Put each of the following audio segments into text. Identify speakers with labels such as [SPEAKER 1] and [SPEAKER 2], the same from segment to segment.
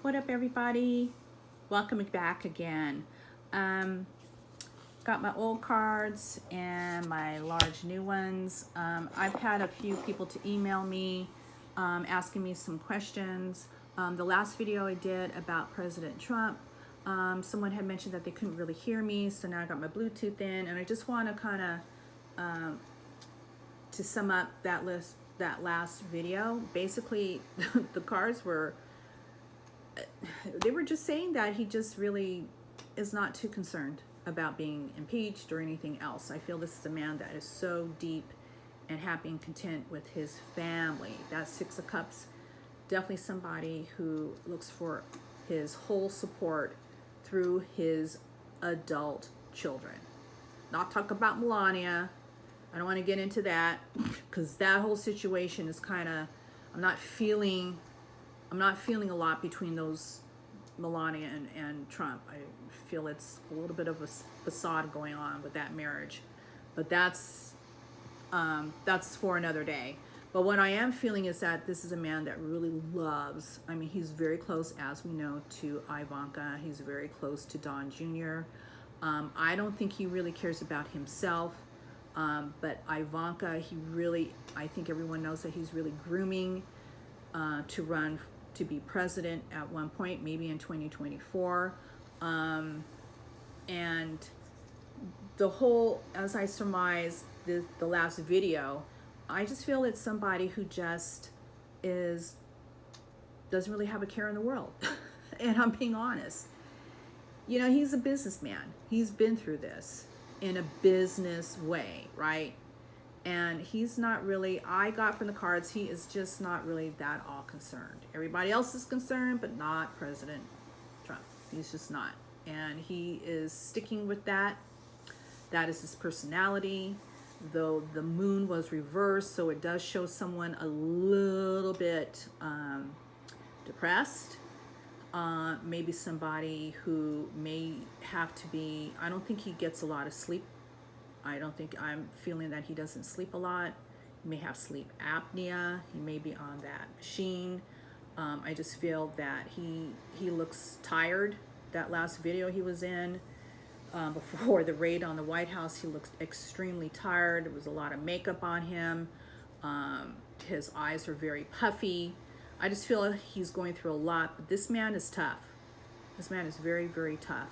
[SPEAKER 1] What up, everybody? Welcome back again. Um, got my old cards and my large new ones. I've had a few people to email me asking me some questions. The last video I did about President Trump, someone had mentioned that they couldn't really hear me, so now I got my Bluetooth in, and I just want to kind of to sum up that last video. Basically, the cards were they were just saying that he just really is not too concerned about being impeached or anything else. I feel this is a man that is so deep and happy and content with his family. That Six of Cups, definitely somebody who looks for his whole support through his adult children. Not talk about Melania. I don't want to get into that because that whole situation is kind of, I'm not feeling a lot between those Melania and Trump. I feel it's a little bit of a facade going on with that marriage, but that's for another day. But what I am feeling is that this is a man that really loves. I mean, he's very close, as we know, to Ivanka. He's very close to Don Jr. I don't think he really cares about himself, but Ivanka, I think everyone knows that he's really grooming to run to be president at one point, maybe in 2024. And the whole, as I surmised the last video, I just feel it's somebody who just doesn't really have a care in the world. And I'm being honest. You know, he's a businessman. He's been through this in a business way, right? And he's not really, I got from the cards, he is just not really that all concerned. Everybody else is concerned, but not President Trump. He's just not. And he is sticking with that. That is his personality. Though the moon was reversed, so it does show someone a little bit depressed. Maybe somebody who may have to be, I don't think he gets a lot of sleep. I'm feeling that he doesn't sleep a lot. He may have sleep apnea. He may be on that machine. I just feel that he looks tired. That last video he was in before the raid on the White House, he looks extremely tired. There was a lot of makeup on him. His eyes are very puffy. I just feel like he's going through a lot, but this man is tough. This man is very, very tough.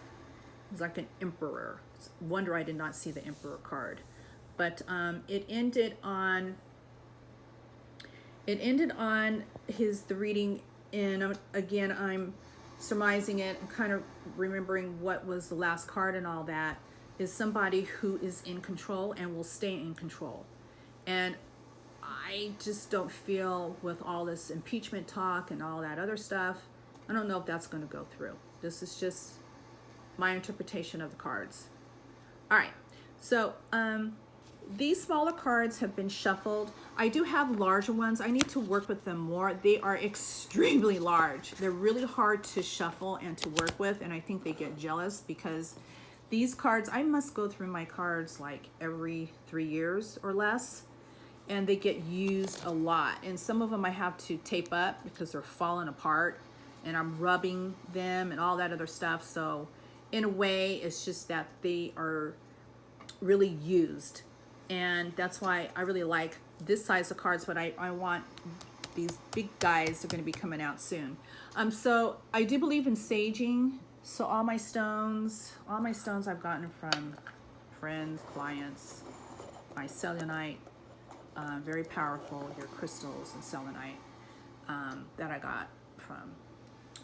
[SPEAKER 1] He's like an emperor. Wonder I did not see the emperor card. But it ended on the reading, and again I'm surmising it and kind of remembering what was the last card and all that, is somebody who is in control and will stay in control. And I just don't feel, with all this impeachment talk and all that other stuff, I don't know if that's going to go through. This is just my interpretation of the cards. All right, so these smaller cards have been shuffled. I do have larger ones. I need to work with them more. They are extremely large. They're really hard to shuffle and to work with, and I think they get jealous because these cards, I must go through my cards like every 3 years or less, and they get used a lot. And some of them I have to tape up because they're falling apart, and I'm rubbing them and all that other stuff. So in a way, it's just that they are really used. And that's why I really like this size of cards, but I want these big guys. Are going to be coming out soon. So I do believe in saging. So all my stones I've gotten from friends, clients. My selenite, very powerful, your crystals and selenite that I got from,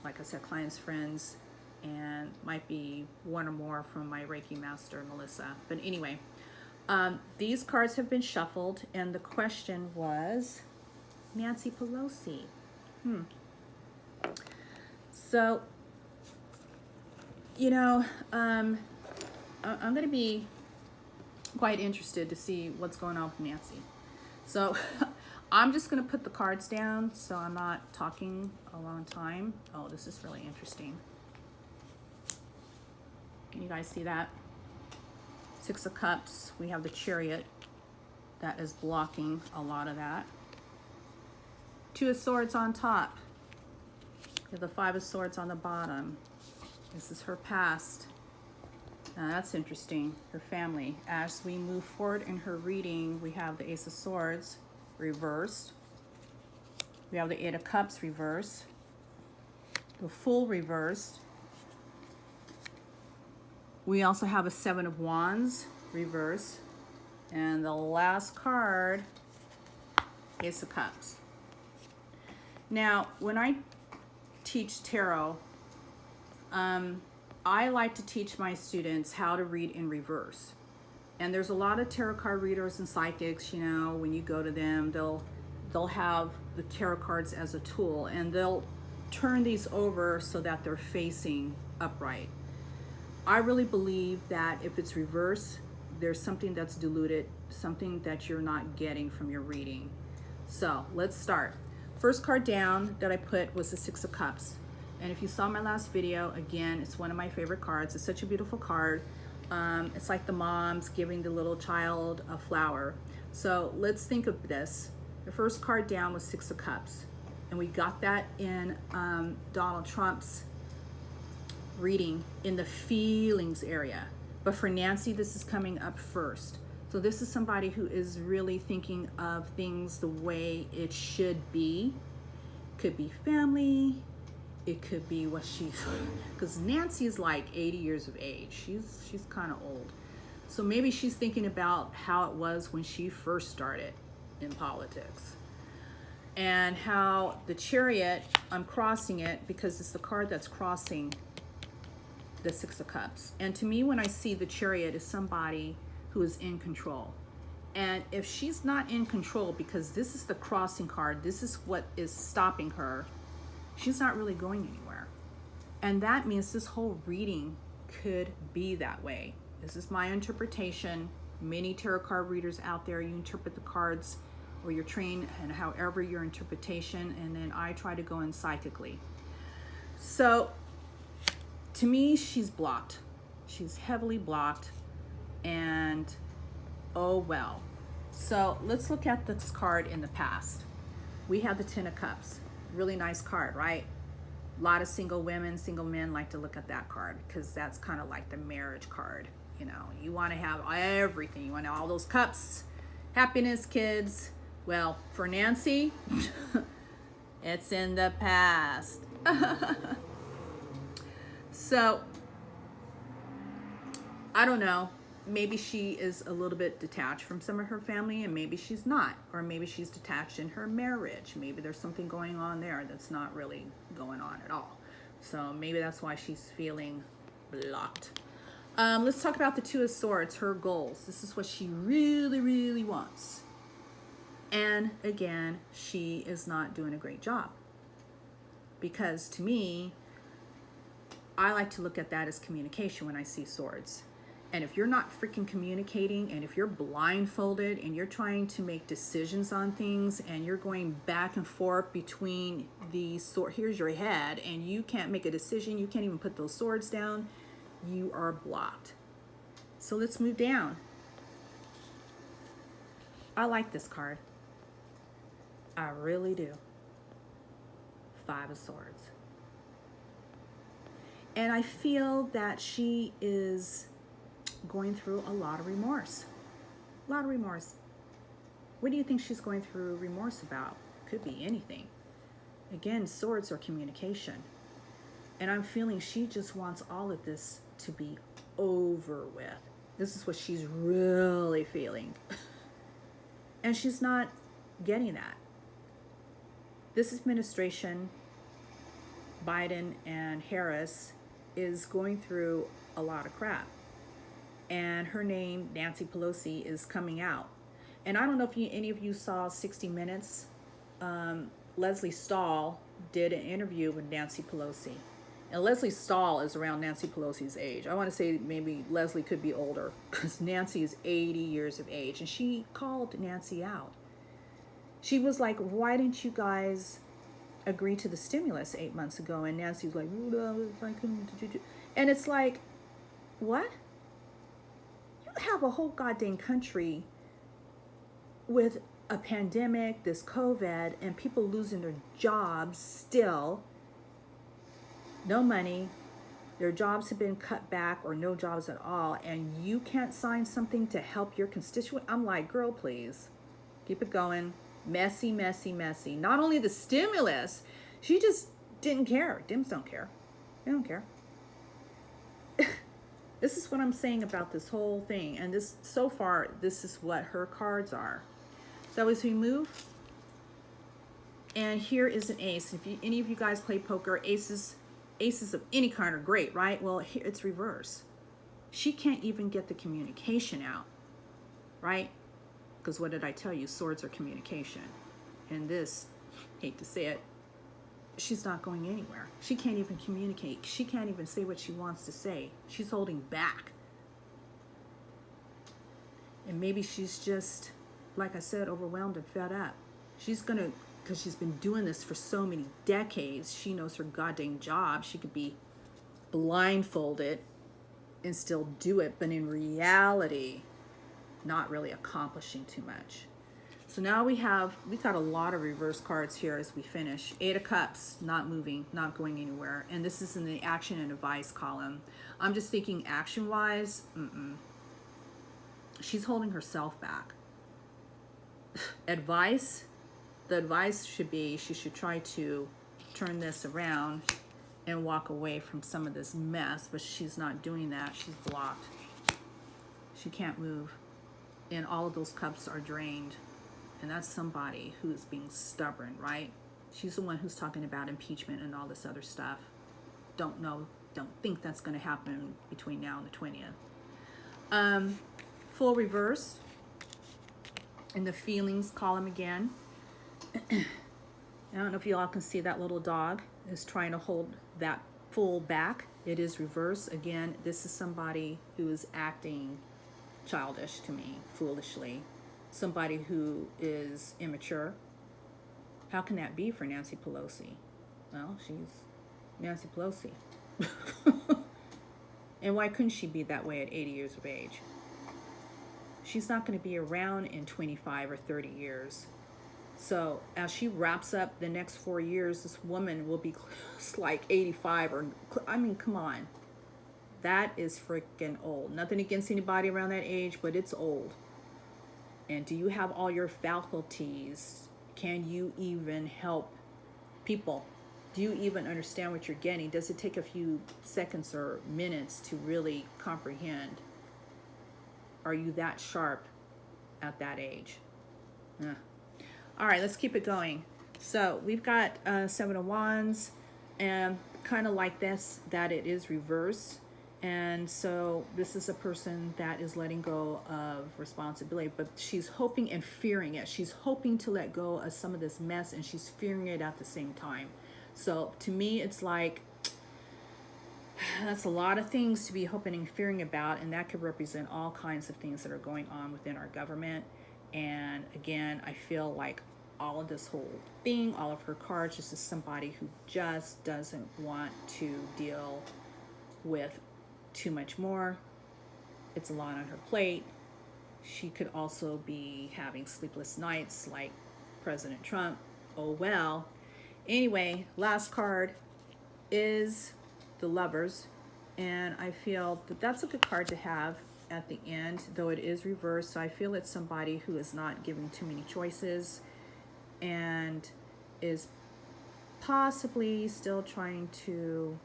[SPEAKER 1] like I said, clients, friends, and might be one or more from my Reiki master, Melissa. But anyway, these cards have been shuffled, and the question was Nancy Pelosi. So, you know, I'm going to be quite interested to see what's going on with Nancy. So I'm just going to put the cards down so I'm not talking a long time. Oh, this is really interesting. Can you guys see that? Six of Cups. We have the Chariot that is blocking a lot of that. Two of Swords on top. have the Five of Swords on the bottom. This is her past. Now that's interesting, her family. As we move forward in her reading, we have the Ace of Swords reversed. We have the Eight of Cups reversed. The Fool reversed. We also have a Seven of Wands reversed. And the last card, Ace of Cups. Now, when I teach tarot, I like to teach my students how to read in reverse. And there's a lot of tarot card readers and psychics, you know, when you go to them, they'll have the tarot cards as a tool, and they'll turn these over so that they're facing upright. I really believe that if it's reverse, there's something that's diluted, something that you're not getting from your reading. So let's start. First card down that I put was the Six of Cups. And if you saw my last video, again, it's one of my favorite cards. It's such a beautiful card. It's like the mom's giving the little child a flower. So let's think of this. The first card down was Six of Cups. And we got that in Donald Trump's reading in the feelings area. But for Nancy, this is coming up first. So this is somebody who is really thinking of things the way it should be. Could be family. It could be what she's, because Nancy is like 80 years of age. She's kind of old. So maybe she's thinking about how it was when she first started in politics. And how the Chariot, I'm crossing it because it's the card that's crossing the Six of Cups. And to me, when I see the Chariot, is somebody who is in control. And if she's not in control, because this is the crossing card, this is what is stopping her, she's not really going anywhere. And that means this whole reading could be that way. This is my interpretation. Many tarot card readers out there, you interpret the cards or you're trained and however your interpretation, and then I try to go in psychically. So to me, she's blocked. She's heavily blocked, and oh well. So let's look at this card in the past. We have the Ten of Cups. Really nice card, right? A lot of single women, single men like to look at that card because that's kind of like the marriage card. You know, you want to have everything. You want all those cups, happiness, kids. Well, for Nancy, it's in the past. So, I don't know. Maybe she is a little bit detached from some of her family, and maybe she's not. Or maybe she's detached in her marriage. Maybe there's something going on there that's not really going on at all. So maybe that's why she's feeling blocked. Let's talk about the Two of Swords, her goals. This is what she really, really wants. And again, she is not doing a great job. Because to me, I like to look at that as communication when I see swords. And if you're not freaking communicating, and if you're blindfolded and you're trying to make decisions on things, and you're going back and forth between the sword, here's your head, and you can't make a decision, you can't even put those swords down, you are blocked. So let's move down. I like this card. I really do. Five of Swords. And I feel that she is going through a lot of remorse. A lot of remorse. What do you think she's going through remorse about? Could be anything. Again, swords are communication. And I'm feeling she just wants all of this to be over with. This is what she's really feeling. And she's not getting that. This administration, Biden and Harris, is going through a lot of crap. And her name, Nancy Pelosi, is coming out. And I don't know if any of you saw 60 Minutes. Leslie Stahl did an interview with Nancy Pelosi. And Leslie Stahl is around Nancy Pelosi's age. I want to say maybe Leslie could be older, because Nancy is 80 years of age. And she called Nancy out. She was like, why didn't you guys agree to the stimulus 8 months ago? And Nancy was like, and it's like, what? You have a whole goddamn country with a pandemic, this COVID, and people losing their jobs still. no money, their jobs have been cut back or no jobs at all, and you can't sign something to help your constituent. I'm like, girl, please keep it going. Messy, messy, messy. Not only the stimulus, she just didn't care. Dems don't care. They don't care. This is what I'm saying about this whole thing. And this, so far, this is what her cards are. So as we move, and here is an ace. If any of you guys play poker, aces of any kind are great, right? Well, here it's reverse. She can't even get the communication out, right? Because what did I tell you? Swords are communication. And this, hate to say it, she's not going anywhere. She can't even communicate. She can't even say what she wants to say. She's holding back. And maybe she's just, like I said, overwhelmed and fed up. She's going to, because she's been doing this for so many decades, she knows her goddamn job. She could be blindfolded and still do it, but in reality, not really accomplishing too much. So now we got a lot of reverse cards here as we finish. 8 of Cups, not moving, not going anywhere. And this is in the action and advice column. I'm just thinking action-wise, she's holding herself back. Advice, the advice should be she should try to turn this around and walk away from some of this mess, but she's not doing that. She's blocked. She can't move. And all of those cups are drained. And that's somebody who's being stubborn, right? She's the one who's talking about impeachment and all this other stuff. Don't think that's going to happen between now and the 20th. Full reverse in the feelings column again. I don't know if you all can see that little dog is trying to hold that full back. It is reverse. Again, this is somebody who is acting childish to me, foolishly. Somebody who is immature. How can that be for Nancy Pelosi? Well, she's Nancy Pelosi. And why couldn't she be that way at 80 years of age? She's not going to be around in 25 or 30 years. So as she wraps up the next 4 years, this woman will be like 85 or, I mean, come on. That is freaking old. Nothing against anybody around that age, but it's old. And do you have all your faculties? Can you even help people? Do you even understand what you're getting? Does it take a few seconds or minutes to really comprehend? Are you that sharp at that age? All right, let's keep it going. So we've got 7 of Wands, and kind of like this, that it is reversed. And so this is a person that is letting go of responsibility, but she's hoping and fearing it. She's hoping to let go of some of this mess, and she's fearing it at the same time. So to me, it's like, that's a lot of things to be hoping and fearing about, and that could represent all kinds of things that are going on within our government. And again, I feel like all of this whole thing, all of her cards, this is somebody who just doesn't want to deal with too much more. It's a lot on her plate. She could also be having sleepless nights like President Trump. Oh well. Anyway, last card is the Lovers, and I feel that that's a good card to have at the end, though it is reversed. So I feel it's somebody who is not given too many choices and is possibly still trying to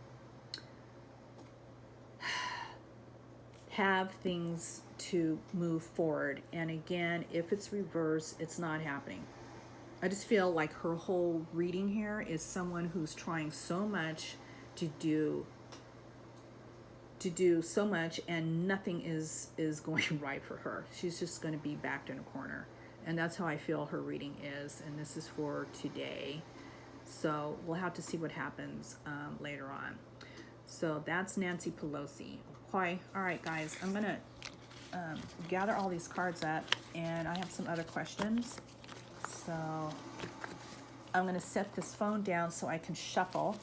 [SPEAKER 1] have things to move forward. And again, if it's reverse, it's not happening. I just feel like her whole reading here is someone who's trying so much to do so much, and nothing is going right for her. She's just going to be backed in a corner. And that's how I feel her reading is. And this is for today. So we'll have to see what happens later on. So that's Nancy Pelosi. Okay. All right, guys, I'm going to gather all these cards up, and I have some other questions. So I'm going to set this phone down so I can shuffle.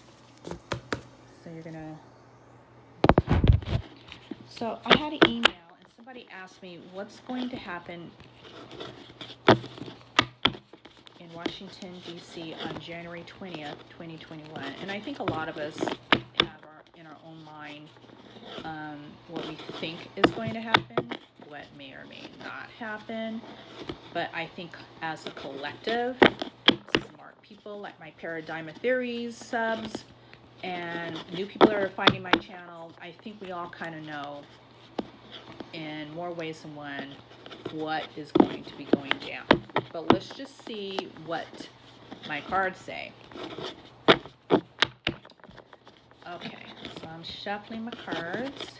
[SPEAKER 1] So you're going to... So I had an email, and somebody asked me what's going to happen in Washington, D.C. on January 20th, 2021. And I think a lot of us have own mind what we think is going to happen, what may or may not happen. But I think as a collective, smart people like my Paradigm of Theories subs and new people that are finding my channel, I think we all kind of know in more ways than one what is going to be going down. But let's just see what my cards say. Okay, so I'm shuffling my cards.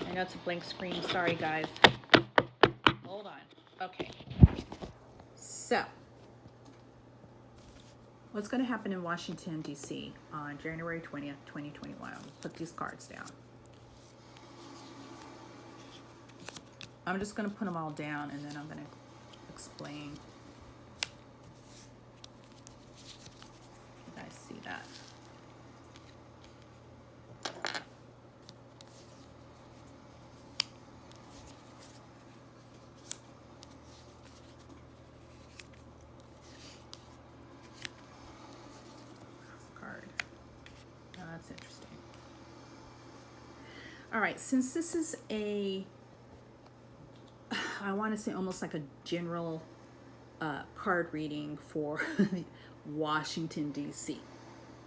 [SPEAKER 1] I know it's a blank screen. Sorry, guys. Hold on. Okay. So, what's going to happen in Washington, D.C. on January 20th, 2021? I'll put these cards down. I'm just going to put them all down and then I'm going to explain. You guys see that? Card. Oh, that's interesting. All right, since this is I want to say almost like a general card reading for Washington, D.C.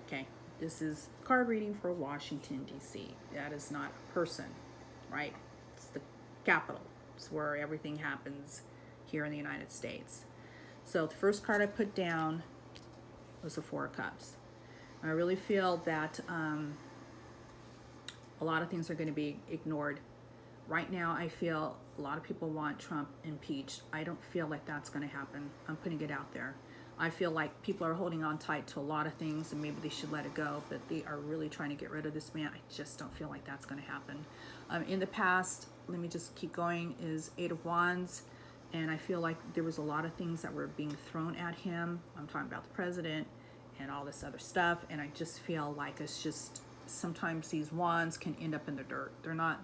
[SPEAKER 1] Okay, this is card reading for Washington, D.C. That is not a person, right? It's the capital. It's where everything happens here in the United States. So the first card I put down was the Four of Cups. I really feel that a lot of things are going to be ignored. Right now, I feel a lot of people want Trump impeached. I don't feel like that's going to happen. I'm putting it out there. I feel like people are holding on tight to a lot of things and maybe they should let it go, but they are really trying to get rid of this man. I just don't feel like that's going to happen. In the past, let me just keep going, is Eight of Wands. And I feel like there was a lot of things that were being thrown at him. I'm talking about the president and all this other stuff. And I just feel like it's just, sometimes these wands can end up in the dirt. They're not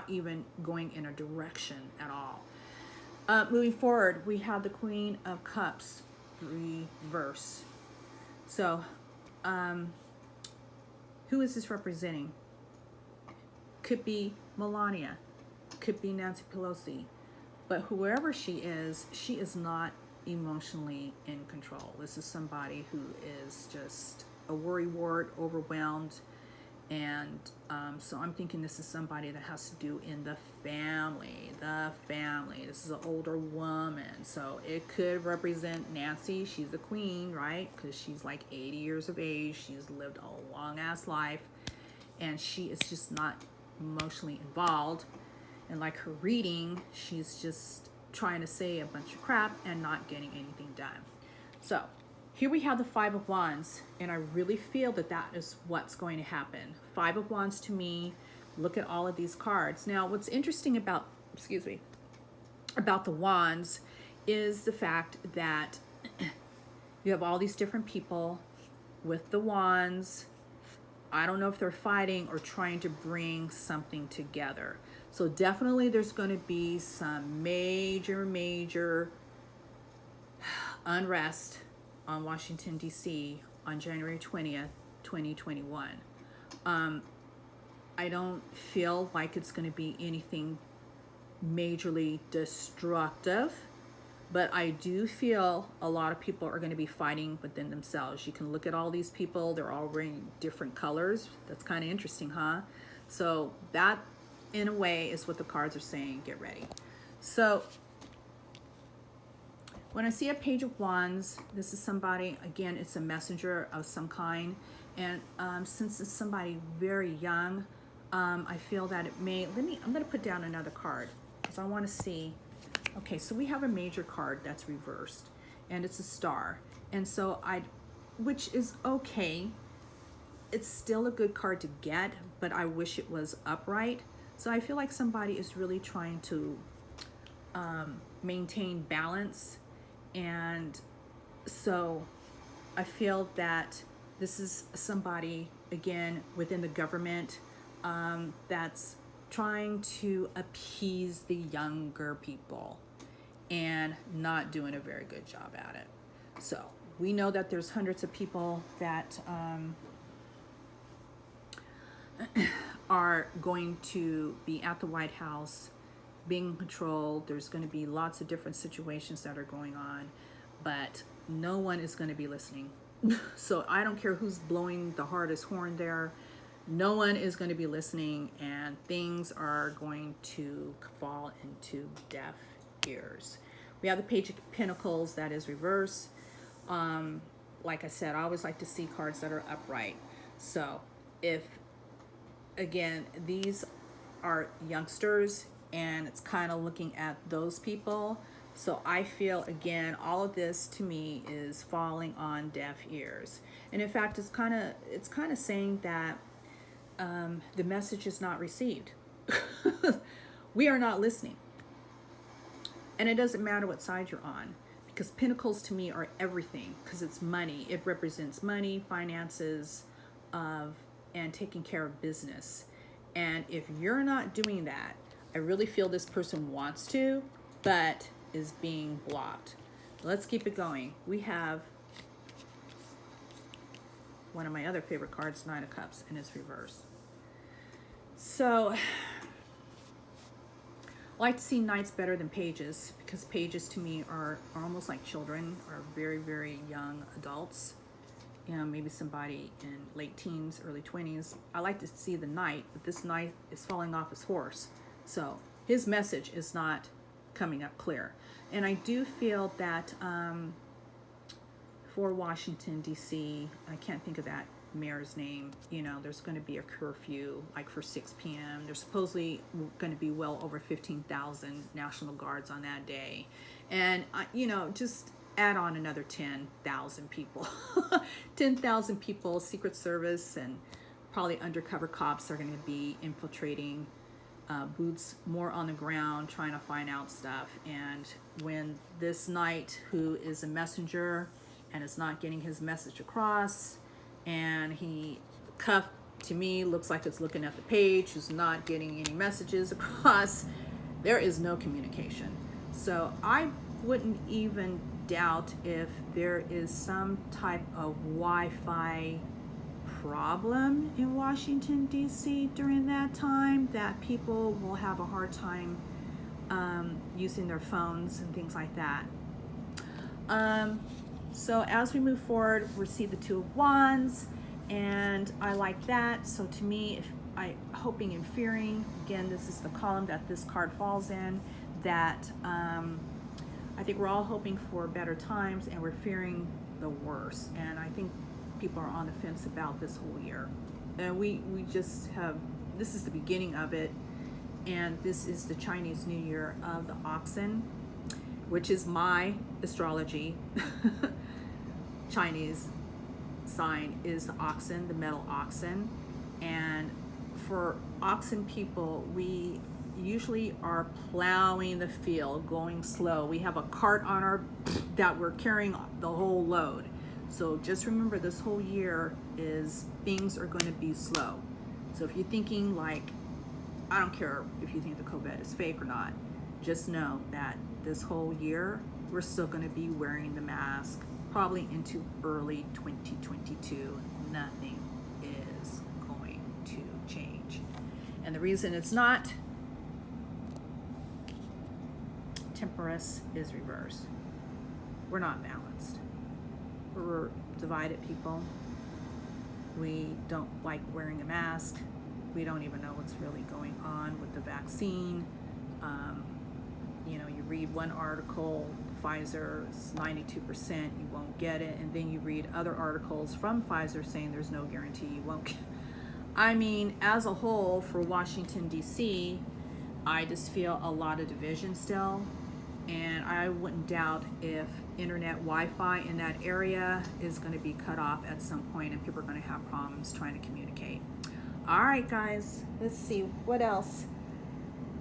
[SPEAKER 1] even going in a direction at all. Moving forward, we have the Queen of Cups reverse. So, who is this representing? Could be Melania, could be Nancy Pelosi, but whoever she is not emotionally in control. This is somebody who is just a worrywart, overwhelmed. And so I'm thinking this is somebody that has to do in the family. This is an older woman. So it could represent Nancy. She's the queen, right? Because she's like 80 years of age. She's lived a long-ass life. And she is just not emotionally involved. And like her reading, she's just trying to say a bunch of crap and not getting anything done. So here we have the Five of Wands, and I really feel that that is what's going to happen. Five of Wands to me, look at all of these cards. Now, what's interesting about, about the Wands is the fact that you have all these different people with the Wands. I don't know if they're fighting or trying to bring something together. So definitely there's going to be some major unrest on Washington, D.C. on January 20th, 2021. I don't feel like it's going to be anything majorly destructive, but I do feel a lot of people are going to be fighting within themselves. You can look at all these people. They're all wearing different colors. That's kind of interesting, huh? So that, in a way, is what the cards are saying. Get ready. So when I see a Page of Wands, this is somebody, again, it's a messenger of some kind. And since it's somebody very young, I feel that it may, I'm going to put down another card because I want to see. Okay, so we have a major card that's reversed and it's a star. And so which is okay. It's still a good card to get, but I wish it was upright. So I feel like somebody is really trying to maintain balance. And so I feel that this is somebody, again, within the government that's trying to appease the younger people and not doing a very good job at it. So we know that there's hundreds of people that are going to be at the White House being controlled. There's going to be lots of different situations that are going on, but no one is going to be listening. So I don't care who's blowing the hardest horn there. No one is going to be listening, and things are going to fall into deaf ears. We have the Page of Pentacles that is reverse. Like I said, I always like to see cards that are upright. So if, again, these are youngsters, and it's kind of looking at those people. So I feel, again, all of this to me is falling on deaf ears. And in fact, it's kind of saying that the message is not received. We are not listening. And it doesn't matter what side you're on, because pentacles to me are everything, because it's money. It represents money, finances, and taking care of business. And if you're not doing that, I really feel this person wants to, but is being blocked. Let's keep it going. We have one of my other favorite cards, Nine of Cups, and it's reverse. So I like to see knights better than pages, because pages to me are almost like children, are very, very young adults. You know, maybe somebody in late teens, early 20s. I like to see the knight, but this knight is falling off his horse. So his message is not coming up clear. And I do feel that for Washington, D.C., I can't think of that mayor's name, you know, there's going to be a curfew like for 6 p.m. There's supposedly going to be well over 15,000 National Guards on that day. And, you know, just add on another 10,000 people. 10,000 people, Secret Service and probably undercover cops are going to be infiltrating, boots more on the ground, trying to find out stuff. And when this knight, who is a messenger and is not getting his message across, and he cuffed, to me, looks like it's looking at the page, who's not getting any messages across, there is no communication. So I wouldn't even doubt if there is some type of Wi-Fi problem in Washington, D.C. during that time, that people will have a hard time using their phones and things like that. So as we move forward, we see the Two of Wands, and I like that. So to me, if I hoping and fearing, again, this is the column that this card falls in, that I think we're all hoping for better times, and we're fearing the worst. And I think people are on the fence about this whole year. And we just have, this is the beginning of it, and this is the Chinese New Year of the Oxen, which is my astrology. Chinese sign is the oxen, the metal oxen. And for oxen people, we usually are plowing the field, going slow. We have a cart on our, that we're carrying the whole load. So just remember, this whole year is, things are going to be slow. So if you're thinking like, I don't care if you think the COVID is fake or not, just know that this whole year, we're still going to be wearing the mask, probably into early 2022. Nothing is going to change. And the reason it's not, Temperance is reversed. We're not balanced. We're divided people. We don't like wearing a mask. We don't even know what's really going on with the vaccine. You know, you read one article, Pfizer's 92%, you won't get it. And then you read other articles from Pfizer saying there's no guarantee you won't get it. I mean, as a whole, for Washington, D.C., I just feel a lot of division still. And I wouldn't doubt if internet Wi-Fi in that area is going to be cut off at some point, and people are going to have problems trying to communicate. All right, guys, let's see what else.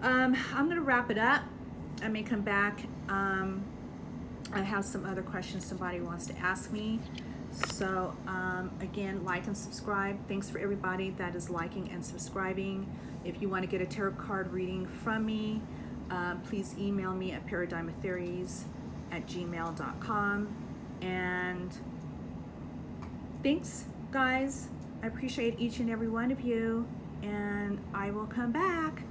[SPEAKER 1] I'm going to wrap it up. I may come back. I have some other questions somebody wants to ask me. So again, like and subscribe. Thanks for everybody that is liking and subscribing. If you want to get a tarot card reading from me, please email me at paradigmatheories@gmail.com. And thanks, guys. I appreciate each and every one of you. and I will come back